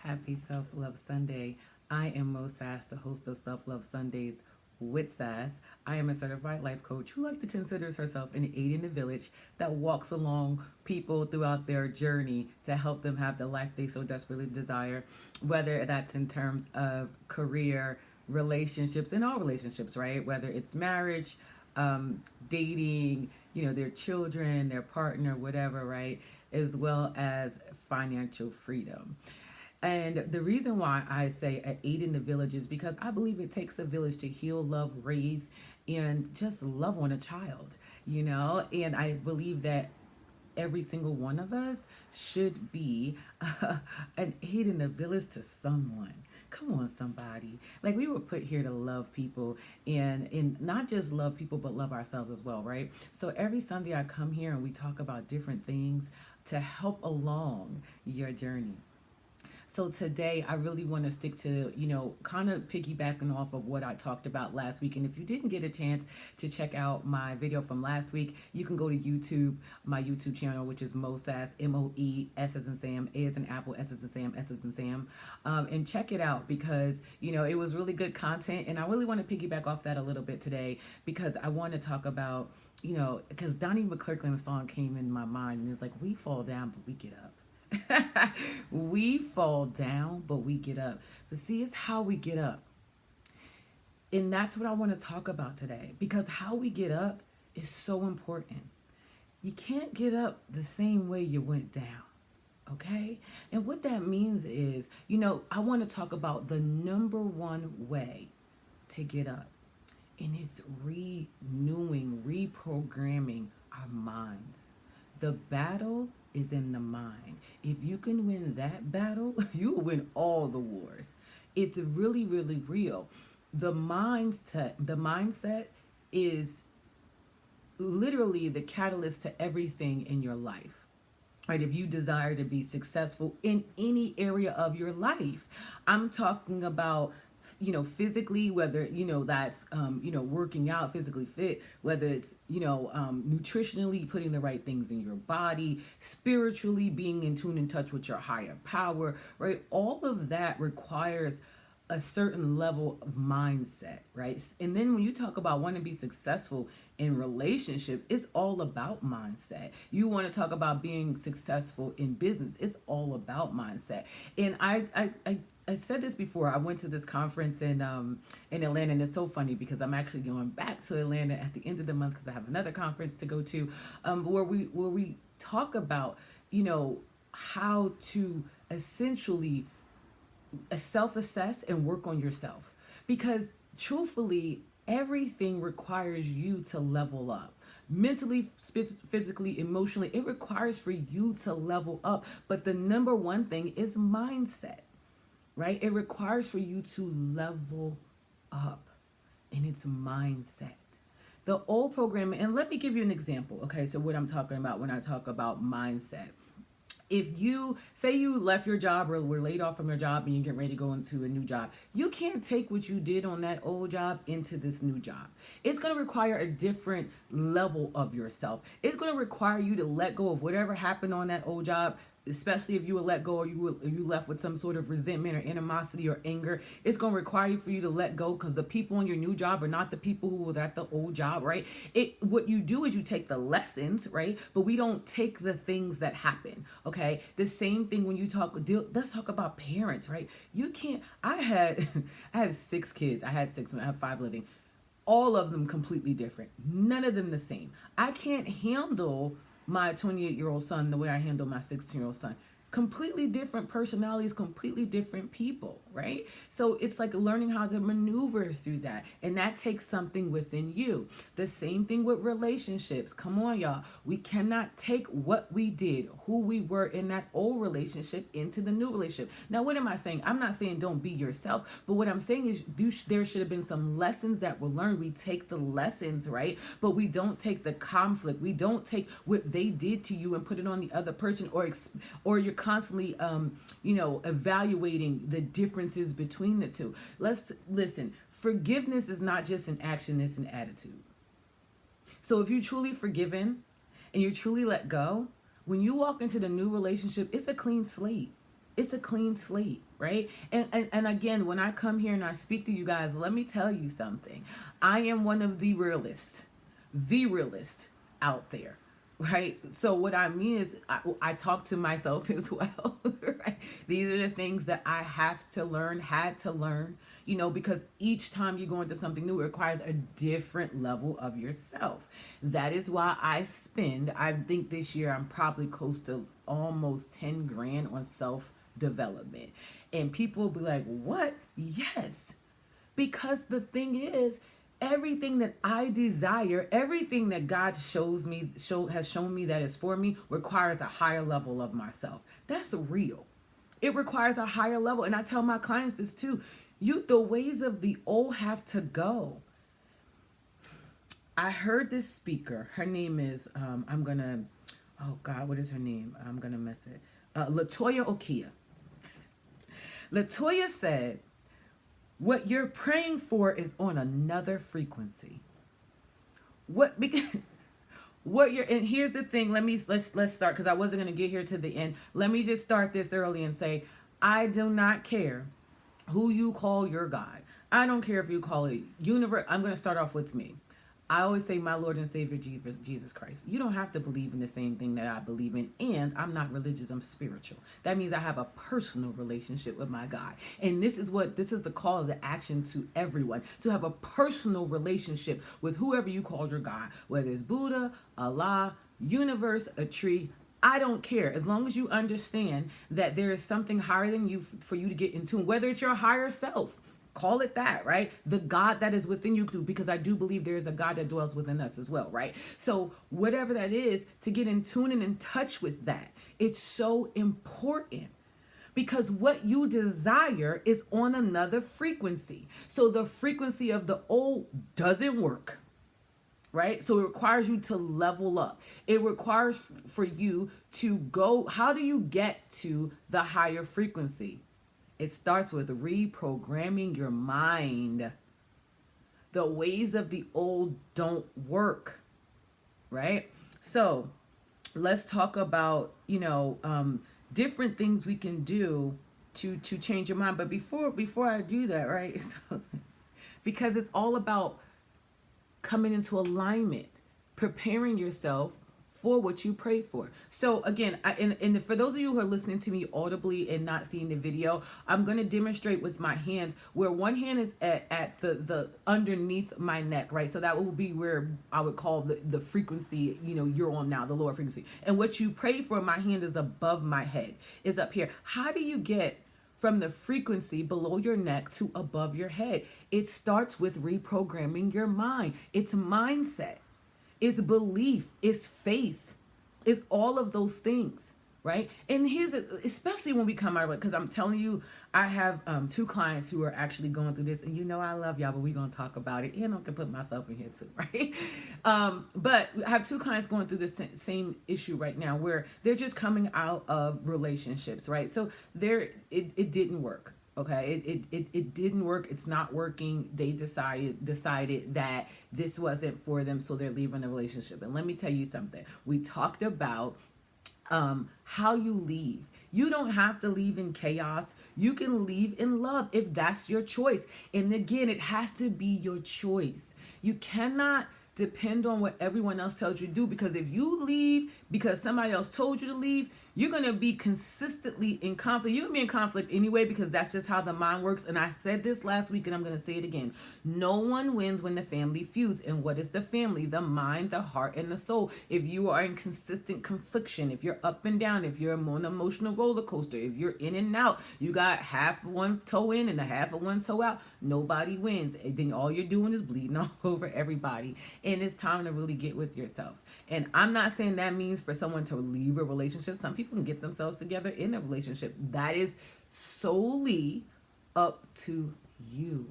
Happy Self Love Sunday. I am Mo Sass, the host of Self Love Sundays with Sass. I am a certified life coach who like to considers herself an aid in the village that walks along people throughout their journey to help them have the life they so desperately desire, whether that's in terms of career, relationships, and all relationships, right? Whether it's marriage, dating, their children, their partner, whatever, right? As well as financial freedom. And the reason why I say an aid in the village is because I believe it takes a village to heal, love, raise, and just love on a child. And I believe that every single one of us should be an aid in the village to someone. Come on, somebody. Like, we were put here to love people and not just love people, but love ourselves as well, right? So every Sunday I come here and we talk about different things to help along your journey. So today I really want to stick to, kind of piggybacking off of what I talked about last week. And if you didn't get a chance to check out my video from last week, you can go to YouTube, my YouTube channel, which is Mo Sass, Moe, S as in Sam, A as in Apple, S as in Sam, S as in Sam, and check it out because, it was really good content. And I really want to piggyback off that a little bit today because I want to talk about, because Donnie McClurkin's song came in my mind and it's like, we fall down, but we get up. We fall down, but we get up. But see, it's how we get up. And that's what I want to talk about today because how we get up is so important. You can't get up the same way you went down. Okay? And what that means is, I want to talk about the number one way to get up. And it's renewing, reprogramming our minds. The battle is in the mind. If you can win that battle, you will win all the wars. It's really, really real. The mindset is literally the catalyst to everything in your life. Right? If you desire to be successful in any area of your life, I'm talking about physically, whether that's working out, physically fit, whether it's nutritionally putting the right things in your body, spiritually being in tune and touch with your higher power, right? All of that requires a certain level of mindset, right? And then when you talk about wanting to be successful in relationship, it's all about mindset. You want to talk about being successful in business, it's all about mindset. And I said this before. I went to this conference in Atlanta, and it's so funny because I'm actually going back to Atlanta at the end of the month because I have another conference to go to, where we talk about how to essentially self-assess and work on yourself, because truthfully everything requires you to level up mentally, physically, emotionally. It requires for you to level up, but the number one thing is mindset. Right? It requires for you to level up, and it's mindset. The old program, and let me give you an example. Okay, so what I'm talking about when I talk about mindset. If you say you left your job or were laid off from your job and you get ready to go into a new job, you can't take what you did on that old job into this new job. It's going to require a different level of yourself. It's going to require you to let go of whatever happened on that old job, especially if you were let go or you left with some sort of resentment or animosity or anger. It's going to require for you to let go because the people on your new job are not the people who were at the old job, right? What you do is you take the lessons, right? But we don't take the things that happen, okay? The same thing when you let's talk about parents, right? You can't, I had 6 kids. I have 5 living. All of them completely different. None of them the same. I can't handle my 28-year-old son the way I handle my 16-year-old son. Completely different personalities, completely different people, right? So it's like learning how to maneuver through that. And that takes something within you. The same thing with relationships. Come on, y'all. We cannot take what we did, who we were in that old relationship into the new relationship. Now, what am I saying? I'm not saying don't be yourself, but what I'm saying is there should have been some lessons that were learned. We take the lessons, right? But we don't take the conflict. We don't take what they did to you and put it on the other person, or you're constantly evaluating the differences between the two. Let's listen. Forgiveness is not just an action, it's an attitude. So if you're truly forgiven and you truly let go, when you walk into the new relationship, it's a clean slate. It's a clean slate, right? And again, when I come here and I speak to you guys, let me tell you something. I am one of the realist out there, right? So what I mean is I talk to myself as well, right? These are the things that I have to learn, had to learn, because each time you go into something new, it requires a different level of yourself. That is why I think this year I'm probably close to almost 10 grand on self development. And people will be like, what? Yes. Because the thing is, everything that I desire, everything that God has shown me that is for me requires a higher level of myself. That's real. It requires a higher level. And I tell my clients this too. The ways of the old have to go. I heard this speaker. Her name is, oh God, what is her name? I'm going to mess it. Latoya Okia. Latoya said, what you're praying for is on another frequency. And here's the thing. Let's start, because I wasn't going to get here to the end. Let me just start this early and say, I do not care who you call your God. I don't care if you call it universe. I'm going to start off with me. I always say my Lord and Savior, Jesus Christ. You don't have to believe in the same thing that I believe in. And I'm not religious, I'm spiritual. That means I have a personal relationship with my God. And this is the call of the action to everyone, to have a personal relationship with whoever you call your God, whether it's Buddha, Allah, universe, a tree. I don't care. As long as you understand that there is something higher than you for you to get in tune, whether it's your higher self. Call it that, right? The God that is within you, because I do believe there is a God that dwells within us as well, right? So whatever that is, to get in tune and in touch with that, it's so important, because what you desire is on another frequency. So the frequency of the old doesn't work, right? So it requires you to level up. It requires for you to go. How do you get to the higher frequency? It starts with reprogramming your mind. The ways of the old don't work, right? So let's talk about, different things we can do to change your mind. But before I do that, right? So, because it's all about coming into alignment, preparing yourself for what you pray for. So again, and for those of you who are listening to me audibly and not seeing the video, I'm going to demonstrate with my hands, where one hand is at the underneath my neck, right? So that will be where I would call the frequency, you're on now, the lower frequency. And what you pray for, my hand is above my head, is up here. How do you get from the frequency below your neck to above your head? It starts with reprogramming your mind. It's mindset. It's belief, it's faith, it's all of those things, right? And especially when we come out of it, because I'm telling you, I have 2 clients who are actually going through this, and I love y'all, but we're going to talk about it, and I can put myself in here too, right? But I have 2 clients going through this same issue right now, where they're just coming out of relationships, right? So it didn't work. Okay, it didn't work. It's not working. They decided that this wasn't for them, so they're leaving the relationship. And let me tell you something. We talked about how you leave. You don't have to leave in chaos. You can leave in love if that's your choice. And again, it has to be your choice. You cannot depend on what everyone else tells you to do, because if you leave because somebody else told you to leave, you're going to be consistently in conflict. You're going to be in conflict anyway, because that's just how the mind works. And I said this last week, and I'm going to say it again. No one wins when the family feuds. And what is the family? The mind, the heart, and the soul. If you are in consistent confliction, if you're up and down, if you're on an emotional roller coaster, if you're in and out, you got half one toe in and a half of one toe out, nobody wins. And then all you're doing is bleeding all over everybody. And it's time to really get with yourself. And I'm not saying that means for someone to leave a relationship. Some people can get themselves together in a relationship. That is solely up to you.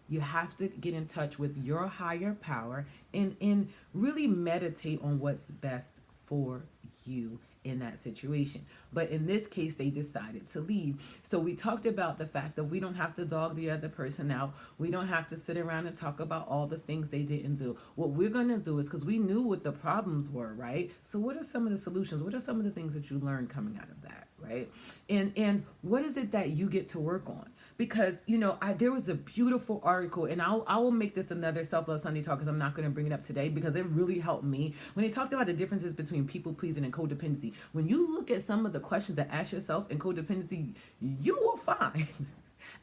You have to get in touch with your higher power and really meditate on what's best for you in that situation. But in this case, they decided to leave. So we talked about the fact that we don't have to dog the other person out. We don't have to sit around and talk about all the things they didn't do. What we're going to do is, because we knew what the problems were, right? So what are some of the solutions? What are some of the things that you learned coming out of that, right? And what is it that you get to work on? Because there was a beautiful article, and I will make this another self-love Sunday talk, because I'm not going to bring it up today, because it really helped me when they talked about the differences between people pleasing and codependency. When you look at some of the questions that ask yourself in codependency, you will find,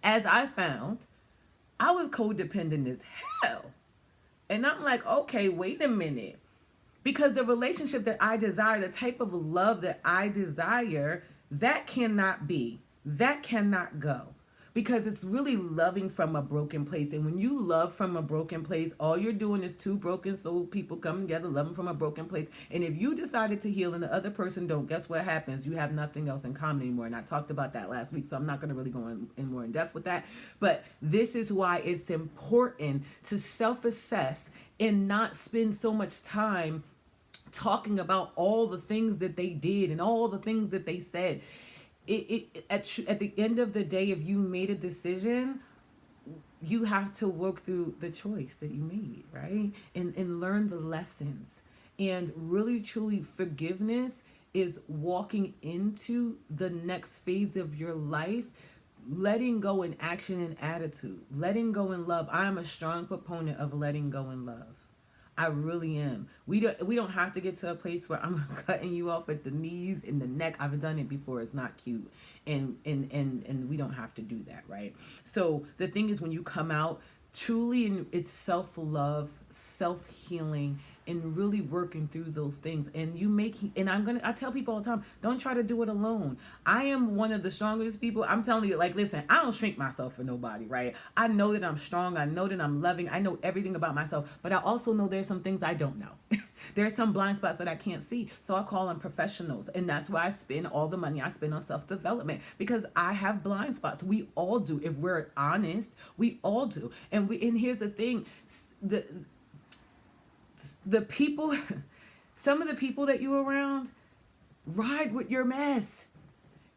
as I found, I was codependent as hell. And I'm like, okay, wait a minute. Because the relationship that I desire, the type of love that I desire, that cannot be, that cannot go. Because it's really loving from a broken place. And when you love from a broken place, all you're doing is two broken soul people coming together, loving from a broken place. And if you decided to heal and the other person don't, guess what happens? You have nothing else in common anymore. And I talked about that last week, so I'm not going to really go in more in depth with that. But this is why it's important to self-assess and not spend so much time talking about all the things that they did and all the things that they said. At the end of the day, if you made a decision, you have to work through the choice that you made, right? And learn the lessons. And really, truly, forgiveness is walking into the next phase of your life, letting go in action and attitude, letting go in love. I am a strong proponent of letting go in love. I really am. We don't have to get to a place where I'm cutting you off at the knees and the neck. I've done it before. It's not cute. And we don't have to do that, right? So the thing is, when you come out truly, it's self-love, self-healing, and really working through those things. And I tell people all the time, don't try to do it alone. I am one of the strongest people. I'm telling you, like, listen, I don't shrink myself for nobody, right? I know that I'm strong. I know that I'm loving. I know everything about myself, but I also know there's some things I don't know. There's some blind spots that I can't see. So I call on professionals. And that's why I spend all the money I spend on self-development, because I have blind spots. We all do. If we're honest, we all do. And here's the thing, the people, some of the people that you around ride with your mess.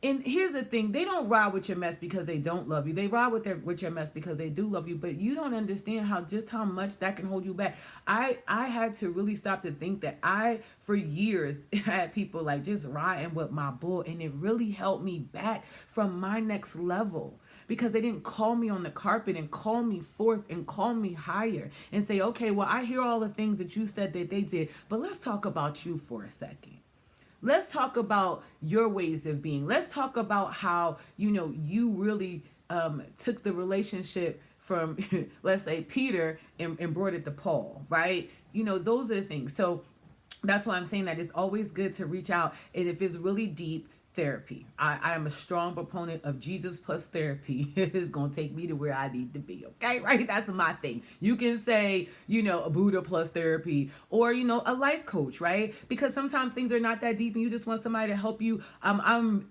And here's the thing, they don't ride with your mess because they don't love you. They ride with your mess because they do love you. But you don't understand how much that can hold you back. I had to really stop to think that for years, had people like just riding with my bull. And it really held me back from my next level, because they didn't call me on the carpet and call me forth and call me higher and say, okay, well, I hear all the things that you said that they did, but let's talk about you for a second. Let's talk about your ways of being. Let's talk about how, you really took the relationship from, let's say, Peter and brought it to Paul, right? Those are the things. So that's why I'm saying that it's always good to reach out. And if it's really deep, therapy. I am a strong proponent of Jesus plus therapy. It's going to take me to where I need to be. Okay, right? That's my thing. You can say, a Buddha plus therapy, or, a life coach, right? Because sometimes things are not that deep and you just want somebody to help you. I'm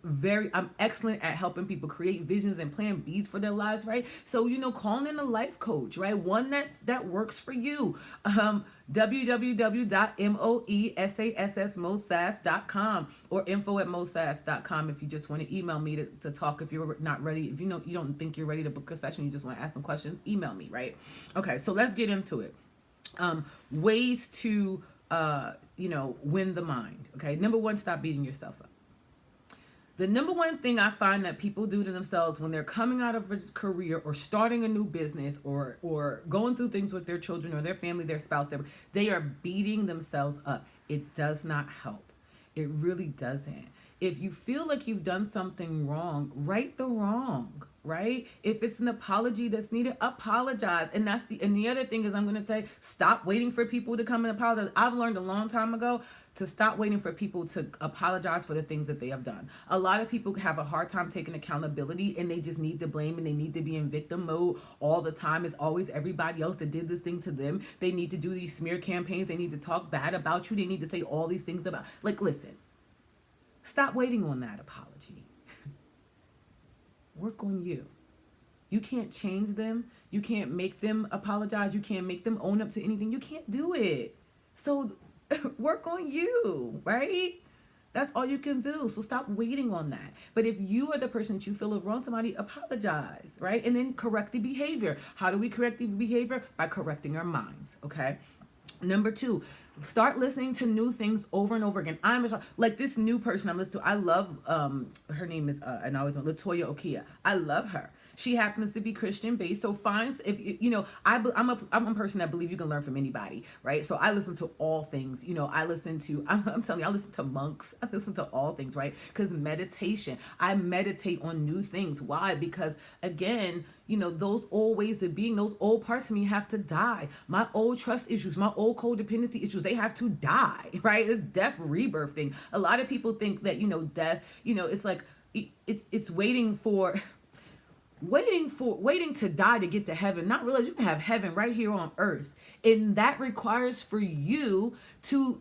excellent at helping people create visions and plan B's for their lives, right? So, calling in a life coach, right? One that works for you. www.moessassmosas.com or info@mosas.com if you just want to email me to talk. If you're not ready, if you don't think you're ready to book a session, you just want to ask some questions, email me, right? Okay, so let's get into it. Ways to win the mind. Okay, number one, stop beating yourself up. The number one thing I find that people do to themselves when they're coming out of a career or starting a new business or going through things with their children or their family, their spouse, they are beating themselves up. It does not help. It really doesn't. If you feel like you've done something wrong, right the wrong, right? If it's an apology that's needed, apologize. And the other thing is, I'm going to say, stop waiting for people to come and apologize. I've learned a long time ago to stop waiting for people to apologize for the things that they have done. A lot of people have a hard time taking accountability, and they just need to blame, and they need to be in victim mode all the time. It's always everybody else that did this thing to them. They need to do these smear campaigns. They need to talk bad about you. They need to say all these things about, listen, stop waiting on that apology. Work on you. You can't change them. You can't make them apologize. You can't make them own up to anything. You can't do it. So work on you, right? That's all you can do. So stop waiting on that. But if you are the person that you feel have wronged somebody, apologize, right? And then correct the behavior. How do we correct the behavior? By correcting our minds, okay? Number two, start listening to new things over and over again. I'm like this new person I'm listening to. I love her name is and I always know Latoya Okia. I love her. She happens to be Christian based, so finds if you know I'm a person that believe you can learn from anybody, right? So I listen to all things. You know, I listen to I'm telling you, I listen to monks. I listen to all things, right? Because meditation, I meditate on new things. Why? Because again, you know, those old ways of being, those old parts of me have to die. My old trust issues, my old codependency issues, they have to die, right? It's death rebirth thing. A lot of people think that, you know, death, you know, it's like it's waiting to die to get to heaven, not realize you can have heaven right here on earth. And that requires for you to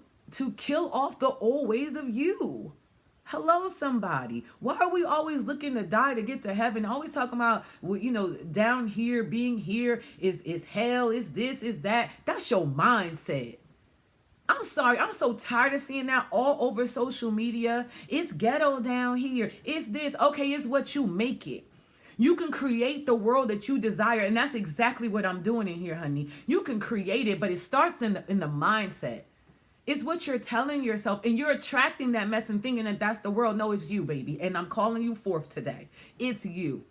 kill off the old ways of you. Hello, somebody. Why are we always looking to die to get to heaven? Always talking about, you know, down here, being here is hell, is this, is that. That's your mindset. I'm sorry. I'm so tired of seeing that all over social media. It's ghetto down here. It's this. Okay, it's what you make it. You can create the world that you desire, and that's exactly what I'm doing in here, honey. You can create it, but it starts in the mindset. It's what you're telling yourself, and you're attracting that mess and thinking that that's the world. No, it's you, baby, and I'm calling you forth today. It's you.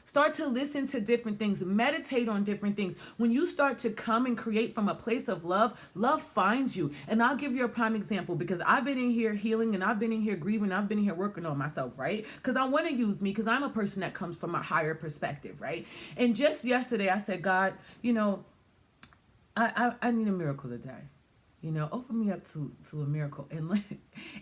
Start to listen to different things. Meditate on different things. When you start to come and create from a place of love, love finds you. And I'll give you a prime example because I've been in here healing and I've been in here grieving. I've been in here working on myself, right? Because I want to use me because I'm a person that comes from a higher perspective, right? And just yesterday I said, God, you know, I need a miracle today. You know, open me up to a miracle. And like,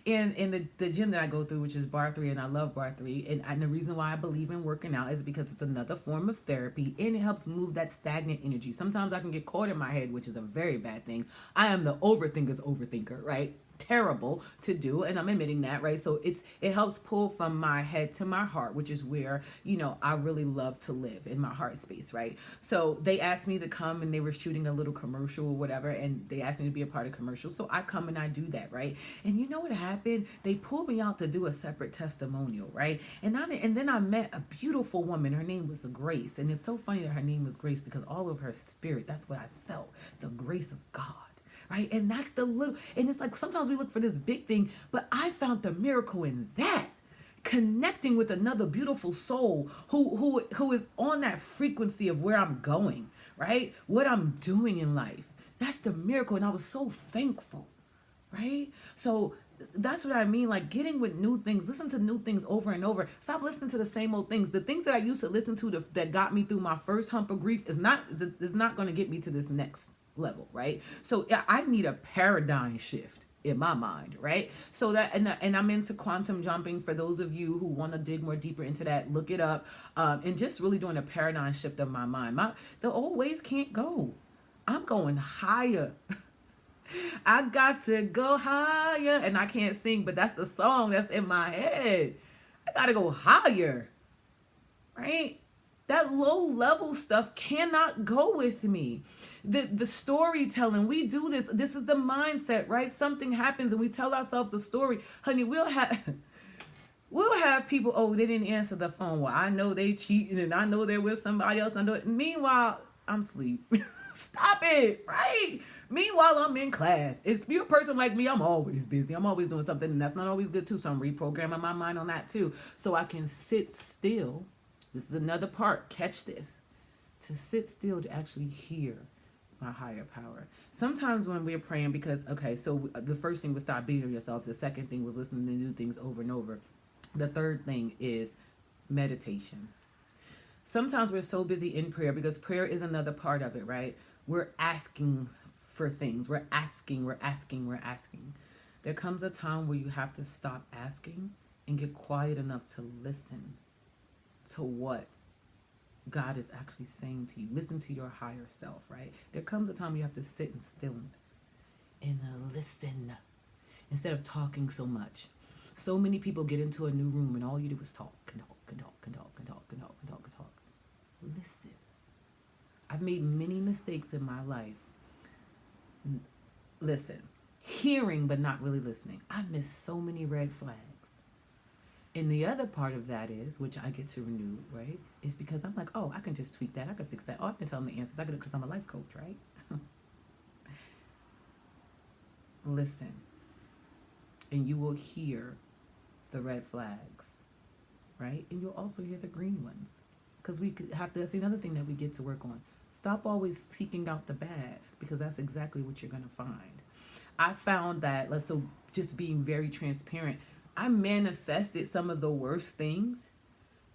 and the gym that I go through, which is bar 3, and I love bar 3. And the reason why I believe in working out is because it's another form of therapy and it helps move that stagnant energy. Sometimes I can get caught in my head, which is a very bad thing. I am the overthinker, right? Terrible to do, and I'm admitting that, right? So it helps pull from my head to my heart, which is where, you know, I really love to live, in my heart space, right? So they asked me to come, and they were shooting a little commercial or whatever, and they asked me to be a part of commercial, so I come and I do that, right? And you know what happened? They pulled me out to do a separate testimonial, right? And then I met a beautiful woman. Her name was Grace, and it's so funny that her name was Grace because all of her spirit, that's what I felt, the grace of God. Right? And that's the little, and it's like sometimes we look for this big thing, but I found the miracle in that. Connecting with another beautiful soul who is on that frequency of where I'm going, right? What I'm doing in life. That's the miracle. And I was so thankful, right? So that's what I mean, like getting with new things. Listen to new things over and over. Stop listening to the same old things. The things that I used to listen to that got me through my first hump of grief is not going to get me to this next level, right? So I need a paradigm shift in my mind, right? So that and I'm into quantum jumping. For those of you who want to dig more deeper into that, look it up. And just really doing a paradigm shift of my mind. The old ways can't go. I'm going higher. I got to go higher, and I can't sing, but that's the song that's in my head. I gotta go higher, right? That low level stuff cannot go with me. The storytelling, we do this. This is the mindset, right? Something happens and we tell ourselves the story. Honey, we'll have people, oh, they didn't answer the phone. Well, I know they cheating and I know they're with somebody else. I know it. Meanwhile, I'm asleep. Stop it, right? Meanwhile, I'm in class. If you're a person like me, I'm always busy. I'm always doing something, and that's not always good too. So I'm reprogramming my mind on that too. So I can sit still. This is another part. Catch this. To sit still to actually hear my higher power. Sometimes when we're praying, because, okay, so the first thing was stop beating yourself. The second thing was listening to new things over and over. The third thing is meditation. Sometimes we're so busy in prayer because prayer is another part of it, right? We're asking for things. We're asking. There comes a time where you have to stop asking and get quiet enough to listen to what God is actually saying to you. Listen to your higher self, right? There comes a time you have to sit in stillness and listen instead of talking so much. So many people get into a new room and all you do is talk and talk and talk and talk and talk and talk and talk and talk. Listen. I've made many mistakes in my life. Listen. Hearing but not really listening. I missed so many red flags. And the other part of that is, which I get to renew, right, is because I'm like, oh, I can just tweak that. I can fix that. Oh, I can tell them the answers. I can, because I'm a life coach, right? listen, and you will hear the red flags, right? And you'll also hear the green ones. Because we could have to, that's another thing that we get to work on. Stop always seeking out the bad, because that's exactly what you're going to find. I found that, so just being very transparent, I manifested some of the worst things.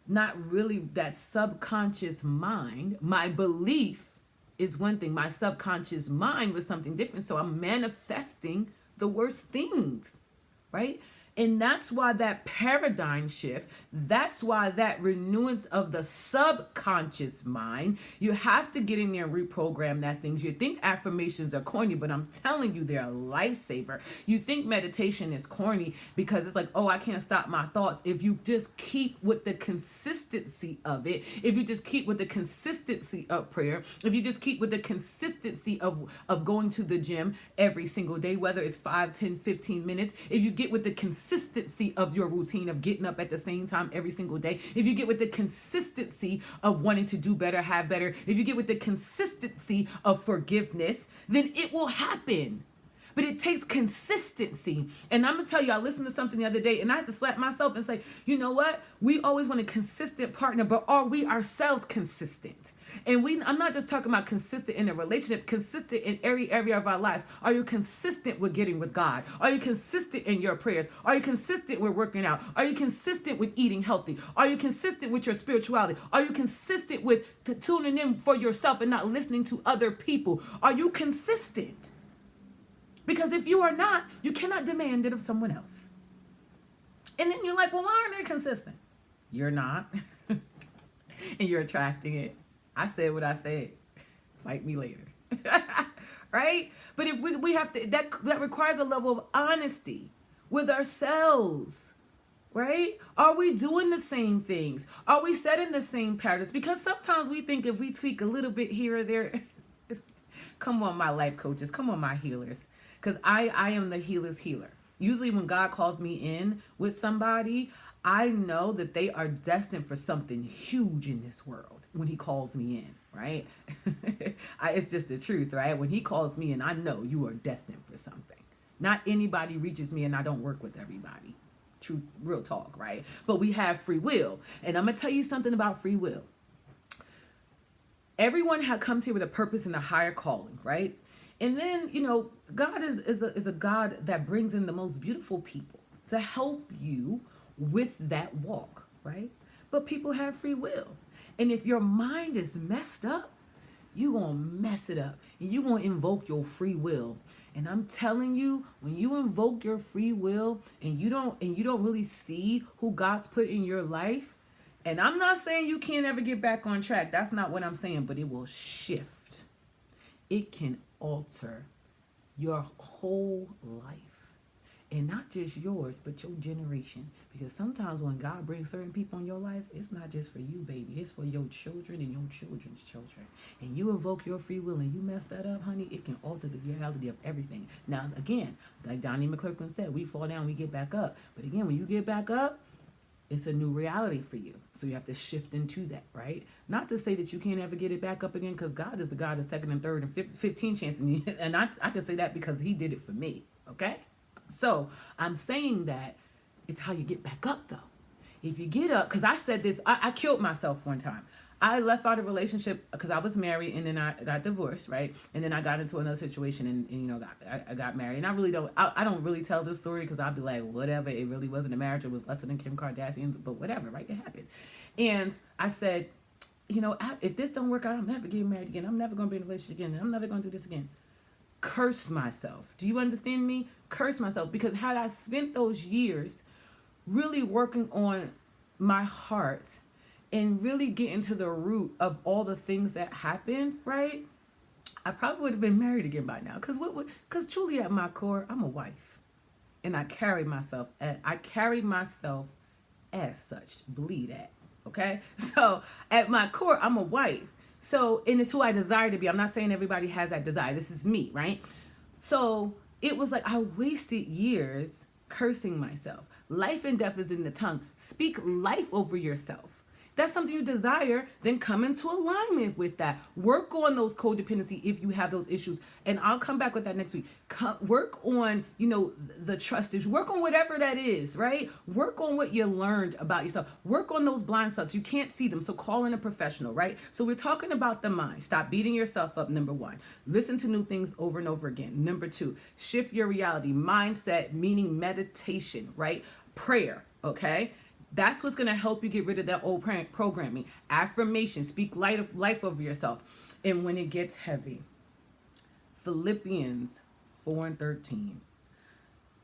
Not really that subconscious mind. My belief is one thing. My subconscious mind was something different. So I'm manifesting the worst things, right? And that's why that paradigm shift, that's why that renewance of the subconscious mind, you have to get in there and reprogram that things. You think affirmations are corny, but I'm telling you, they're a lifesaver. You think meditation is corny because it's like, oh, I can't stop my thoughts. If you just keep with the consistency of it, if you just keep with the consistency of prayer, if you just keep with the consistency of going to the gym every single day, whether it's 5, 10, 15 minutes, if you get with the consistency of your routine of getting up at the same time every single day, if you get with the consistency of wanting to do better, have better, if you get with the consistency of forgiveness, then it will happen. But it takes consistency. And I'm going to tell you, I listened to something the other day and I had to slap myself and say, you know what? We always want a consistent partner, but are we ourselves consistent? And I'm not just talking about consistent in a relationship, consistent in every area of our lives. Are you consistent with getting with God? Are you consistent in your prayers? Are you consistent with working out? Are you consistent with eating healthy? Are you consistent with your spirituality? Are you consistent with tuning in for yourself and not listening to other people? Are you consistent? Because if you are not, you cannot demand it of someone else. And then you're like, well, why aren't they consistent? You're not. And you're attracting it. I said what I said. Fight me later. Right? But if we have to, that requires a level of honesty with ourselves. Right? Are we doing the same things? Are we setting the same patterns? Because sometimes we think if we tweak a little bit here or there, come on, my life coaches, come on, my healers. Because I am the healer's healer. Usually when God calls me in with somebody, I know that they are destined for something huge in this world when he calls me in, right? It's just the truth, right? When he calls me in, I know you are destined for something. Not anybody reaches me, and I don't work with everybody. True, real talk, right? But we have free will. And I'm going to tell you something about free will. Everyone comes here with a purpose and a higher calling, right? And then, God is a God that brings in the most beautiful people to help you with that walk, right? But people have free will. And if your mind is messed up, you're going to mess it up. And you're going to invoke your free will. And I'm telling you, when you invoke your free will and you don't really see who God's put in your life, and I'm not saying you can't ever get back on track. That's not what I'm saying, but it will shift. It can alter your whole life. And not just yours, but your generation. Because sometimes when God brings certain people in your life, it's not just for you, baby. It's for your children and your children's children. And you invoke your free will and you mess that up, honey, it can alter the reality of everything. Now, again, like Donnie McClurkin said, we fall down, we get back up. But again, when you get back up, it's a new reality for you. So you have to shift into that, right? Not to say that you can't ever get it back up again, because God is the God of second and third and 15 chances. And I can say that because he did it for me, okay? So I'm saying that it's how you get back up, though. If you get up, because I said this, I killed myself one time. I left out a relationship because I was married and then I got divorced, right? And then I got into another situation and I got married. And I don't really tell this story because I'll be like, whatever, it really wasn't a marriage. It was lesser than Kim Kardashian's, but whatever, right? It happened. And I said, if this don't work out, I'm never getting married again. I'm never going to be in a relationship again. I'm never going to do this again. Curse myself. Do you understand me? Curse myself. Because had I spent those years really working on my heart and really getting to the root of all the things that happened, right? I probably would have been married again by now. Because truly at my core, I'm a wife. And I carry myself as such. Believe that. Okay? So at my core, I'm a wife. So, and it's who I desire to be. I'm not saying everybody has that desire. This is me, right? So it was like I wasted years cursing myself. Life and death is in the tongue. Speak life over yourself. that's something you desire, then come into alignment with that. Work on those codependency if you have those issues. And I'll come back with that next week. Work on, the trust issue. Work on whatever that is, right? Work on what you learned about yourself. Work on those blind spots. You can't see them. So call in a professional, right? So we're talking about the mind. Stop beating yourself up, number one. Listen to new things over and over again. Number two, shift your reality. Mindset, meaning meditation, right? Prayer, okay? That's what's going to help you get rid of that old programming. Affirmation, speak life over yourself. And when it gets heavy, Philippians 4:13,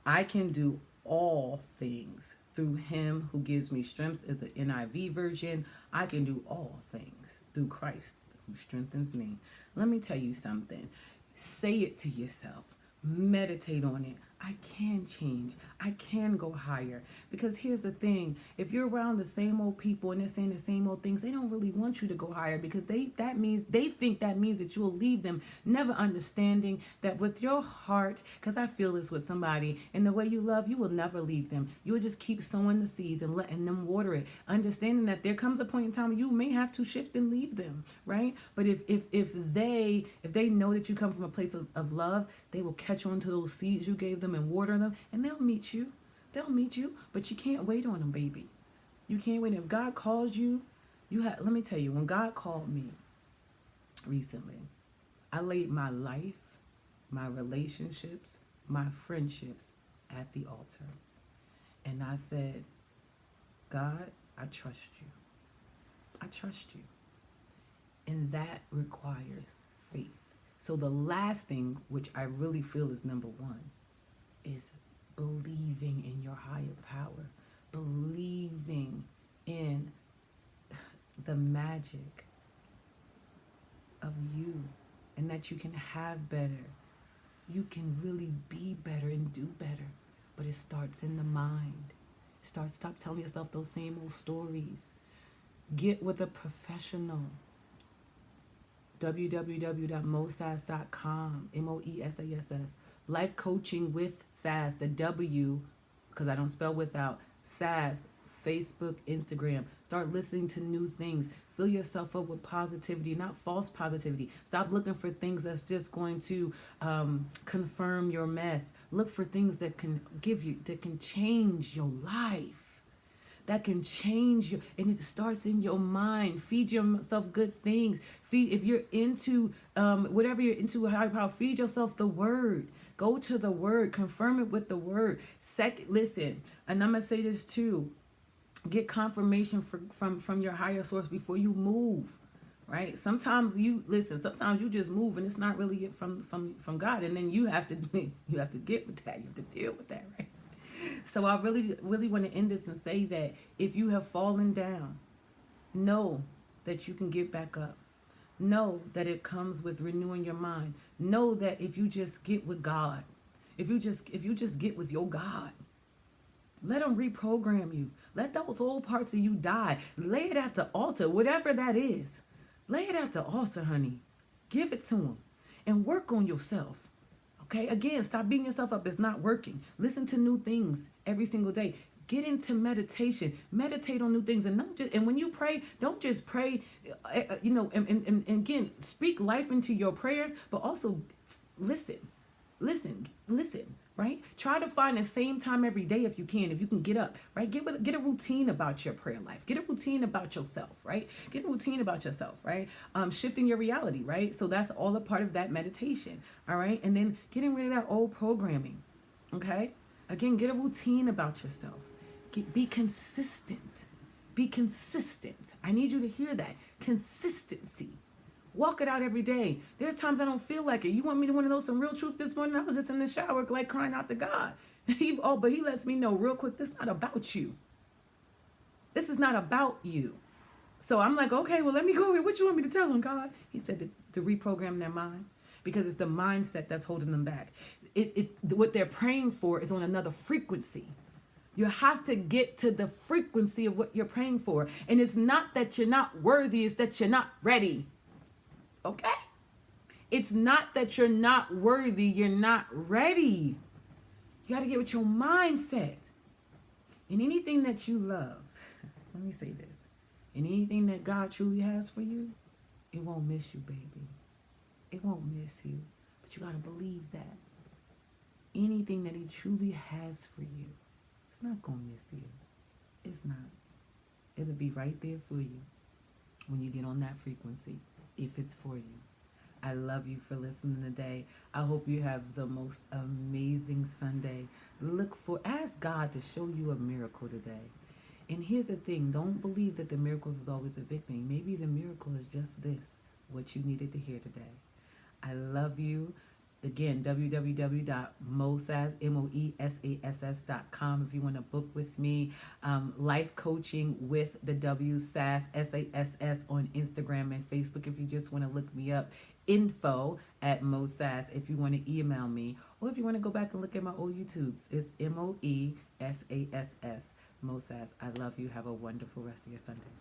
I can do all things through him who gives me strength, is the NIV version. I can do all things through Christ who strengthens me. Let me tell you something. Say it to yourself. Meditate on it. I can change. I can go higher. Because here's the thing. If you're around the same old people and they're saying the same old things, they don't really want you to go higher, because they think that means that you will leave them, never understanding that with your heart, because I feel this with somebody, and the way you love, you will never leave them. You will just keep sowing the seeds and letting them water it, understanding that there comes a point in time you may have to shift and leave them, right? But if they know that you come from a place of love, they will catch on to those seeds you gave them and water them, and they'll meet you. But you can't wait on them, baby. You can't wait. If God calls you, let me tell you, when God called me recently, I laid my life, my relationships, my friendships at the altar. And I said, God, I trust you. I trust you. And that requires faith. So the last thing, which I really feel is number one, is believing in your higher power, believing in the magic of you, and that you can have better. You can really be better and do better, but it starts in the mind. Stop telling yourself those same old stories. Get with a professional. www.mosass.com, MOESASS. Life coaching with Sass, the W, because I don't spell without, Sass, Facebook, Instagram. Start listening to new things. Fill yourself up with positivity, not false positivity. Stop looking for things that's just going to confirm your mess. Look for things that can change your life. That can change you, and it starts in your mind. Feed yourself good things. If you're into whatever you're into, higher power, feed yourself the word. Go to the word, confirm it with the word. Listen, and I'm gonna say this too. Get confirmation from your higher source before you move. Right? Sometimes you just move and it's not really from God, and then you have to get with that. You have to deal with that, right? So I really, really want to end this and say that if you have fallen down, know that you can get back up. Know that it comes with renewing your mind. Know that if you just get with God, if you just get with your God, let him reprogram you. Let those old parts of you die. Lay it at the altar, whatever that is. Lay it at the altar, honey. Give it to him and work on yourself. Okay, again, stop beating yourself up. It's not working. Listen to new things every single day. Get into meditation. Meditate on new things, and when you pray, don't just pray. And again, speak life into your prayers, but also listen. Right? Try to find the same time every day if you can get up, right? Get a routine about your prayer life. Get a routine about yourself, right? Get a routine about yourself, right? Shifting your reality, right? So that's all a part of that meditation, all right? And then getting rid of that old programming, okay? Again, get a routine about yourself. Be consistent. Be consistent. I need you to hear that. Consistency. Walk it out every day. There's times I don't feel like it. You want me to want to know some real truth this morning? I was just in the shower like crying out to God. But he lets me know real quick, this is not about you. This is not about you. So I'm like, okay, well, let me go here. What you want me to tell them, God? He said to reprogram their mind, because it's the mindset that's holding them back. It's what they're praying for is on another frequency. You have to get to the frequency of what you're praying for. And it's not that you're not worthy, it's that you're not ready. Okay? It's not that you're not worthy, you're not ready. You got to get with your mindset. And anything that you love, let me say this. And anything that God truly has for you, it won't miss you, baby. It won't miss you. But you got to believe that. Anything that He truly has for you, it's not going to miss you. It's not. It'll be right there for you when you get on that frequency, if it's for you. I love you for listening today. I hope you have the most amazing Sunday. Ask God to show you a miracle today. And here's the thing, don't believe that the miracles is always a big thing. Maybe the miracle is just this, what you needed to hear today. I love you. Again, www.mosass.com if you want to book with me. Life coaching with the W, SASS, SASS on Instagram and Facebook if you just want to look me up. info@mosass if you want to email me. Or if you want to go back and look at my old YouTubes, it's MOESASS. Mosass. I love you. Have a wonderful rest of your Sunday.